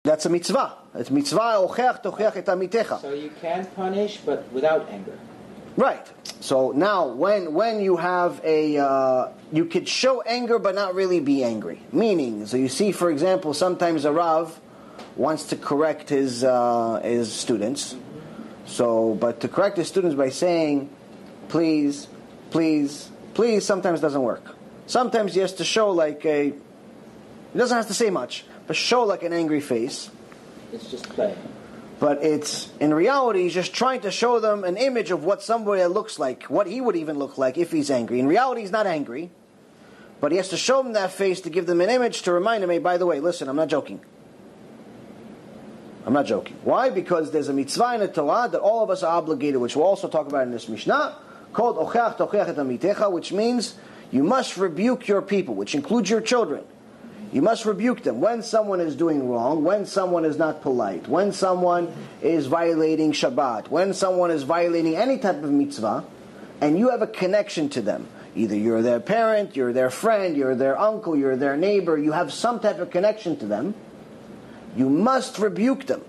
That's a mitzvah. It's mitzvah ocheach tocheach et amitecha. So you can punish, but without anger. Right. So now, when you have you could show anger but not really be angry. Meaning, so you see, for example, sometimes a Rav wants to correct his students. So, but to correct his students by saying, please, please, please, sometimes doesn't work. Sometimes he has to show he doesn't have to say much, but show like an angry face. It's just play. But it's, in reality, he's just trying to show them an image of what somebody looks like, what he would even look like if he's angry. In reality, he's not angry, but he has to show them that face to give them an image to remind them, hey, by the way, listen, I'm not joking. I'm not joking. Why? Because there's a mitzvah in the Torah that all of us are obligated, which we'll also talk about in this Mishnah, called ocheach tocheach et amitecha, which means you must rebuke your people, which includes your children. You must rebuke them when someone is doing wrong, when someone is not polite, when someone is violating Shabbat, when someone is violating any type of mitzvah, and you have a connection to them. Either you're their parent, you're their friend, you're their uncle, you're their neighbor, you have some type of connection to them. You must rebuke them.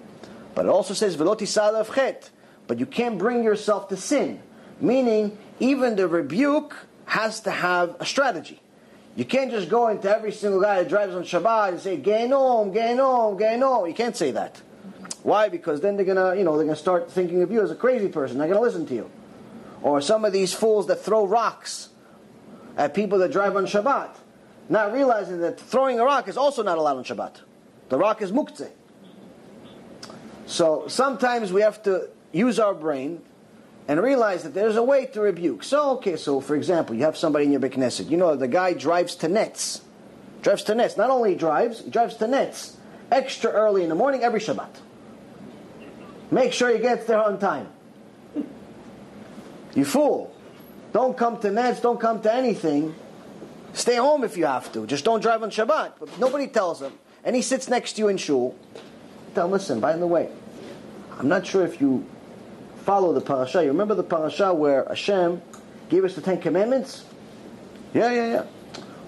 But it also says, V'lo tisal av chet, but you can't bring yourself to sin. Meaning, even the rebuke has to have a strategy. You can't just go into every single guy that drives on Shabbat and say, Genom, Genom, Genom. You can't say that. Why? Because then they're gonna start thinking of you as a crazy person. They're gonna listen to you. Or some of these fools that throw rocks at people that drive on Shabbat, not realizing that throwing a rock is also not allowed on Shabbat. The rock is muktzeh. So sometimes we have to use our brain and realize that there's a way to rebuke. So for example, you have somebody in your Beit Knesset. The guy drives to Netz. Drives to Netz. Not only he drives to Netz extra early in the morning every Shabbat. Make sure he gets there on time. You fool. Don't come to Netz, don't come to anything. Stay home if you have to. Just don't drive on Shabbat. But nobody tells him. And he sits next to you in shul. Tell him, listen, by the way, I'm not sure if you follow the parasha. You remember the parasha where Hashem gave us the 10 commandments? Yeah.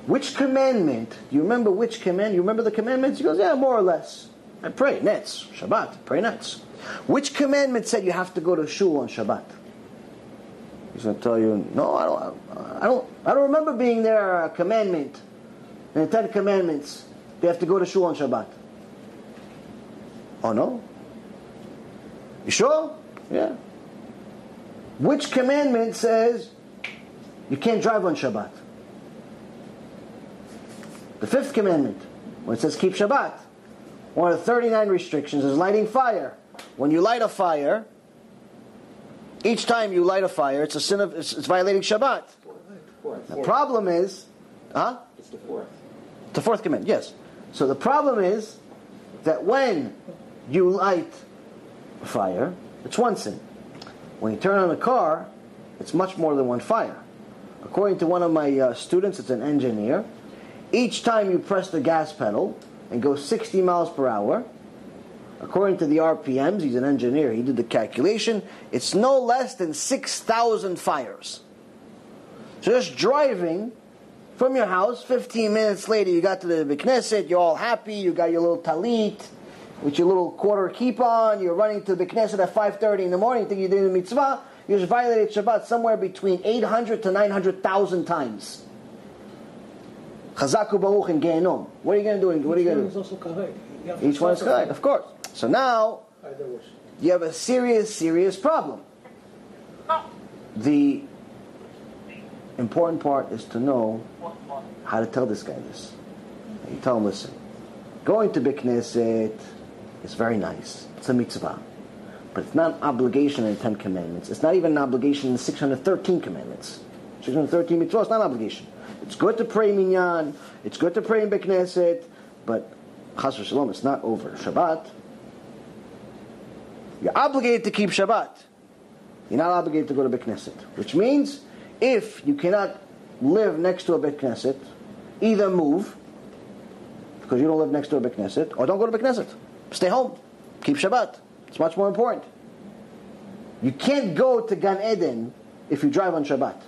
Which commandment? Do you remember which command? You remember the commandments? He goes, yeah, more or less. I pray, Netz, Shabbat, pray Netz. Which commandment said you have to go to shul on Shabbat? He's going to tell you, no, I don't remember being there a commandment. In the 10 commandments, they have to go to shul on Shabbat. Oh no? You sure? Yeah. Which commandment says you can't drive on Shabbat? The 5th commandment, when it says keep Shabbat. One of the 39 restrictions is lighting fire. When you light a fire, each time you light a fire, it's a sin of it's violating Shabbat. The problem is, It's the 4th. The 4th commandment, yes. So the problem is that when you light a fire, it's one sin. When you turn on a car, it's much more than one fire. According to one of my students, it's an engineer, each time you press the gas pedal and go 60 miles per hour, according to the RPMs, he's an engineer, he did the calculation, it's no less than 6,000 fires. So just driving from your house, 15 minutes later you got to the Beit Knesset, you're all happy, you got your little talit, with your little quarter kippah, you're running to the Beit Knesset at 5:30 in the morning, think you did a mitzvah, you just violated Shabbat somewhere between 800 to 900,000 times. Chazaku Baruch and Gehenom. What are you going to do? What are you going to do? Each one is correct, of course. So now, you have a serious problem. The important part is to know how to tell this guy this. You tell him, listen, going to Beit Knesset is very nice. It's a mitzvah. But it's not an obligation in the 10 commandments. It's not even an obligation in the 613 commandments. 613 mitzvahs, it's not an obligation. It's good to pray minyan, it's good to pray in Beit Knesset, but chas v'shalom, it's not over Shabbat. You're obligated to keep Shabbat. You're not obligated to go to Beit Knesset. Which means, if you cannot live next to a Beit Knesset, either move, because you don't live next to a Beit Knesset, or don't go to Beit Knesset. Stay home. Keep Shabbat. It's much more important. You can't go to Gan Eden if you drive on Shabbat.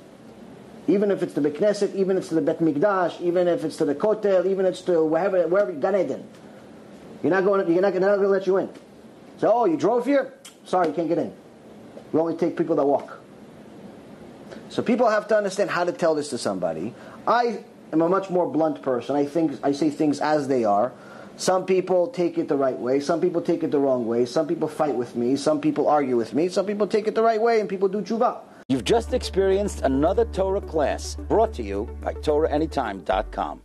Even if it's the Beit Knesset, even if it's to the Bet Mikdash, even if it's to the Kotel, even if it's to wherever Gan Eden. You're not going to let you in. So, oh, you drove here? Sorry, you can't get in. We only take people that walk. So people have to understand how to tell this to somebody. I am a much more blunt person. I say things as they are. Some people take it the right way. Some people take it the wrong way. Some people fight with me. Some people argue with me. Some people take it the right way, and people do tshuva. You've just experienced another Torah class brought to you by TorahAnytime.com.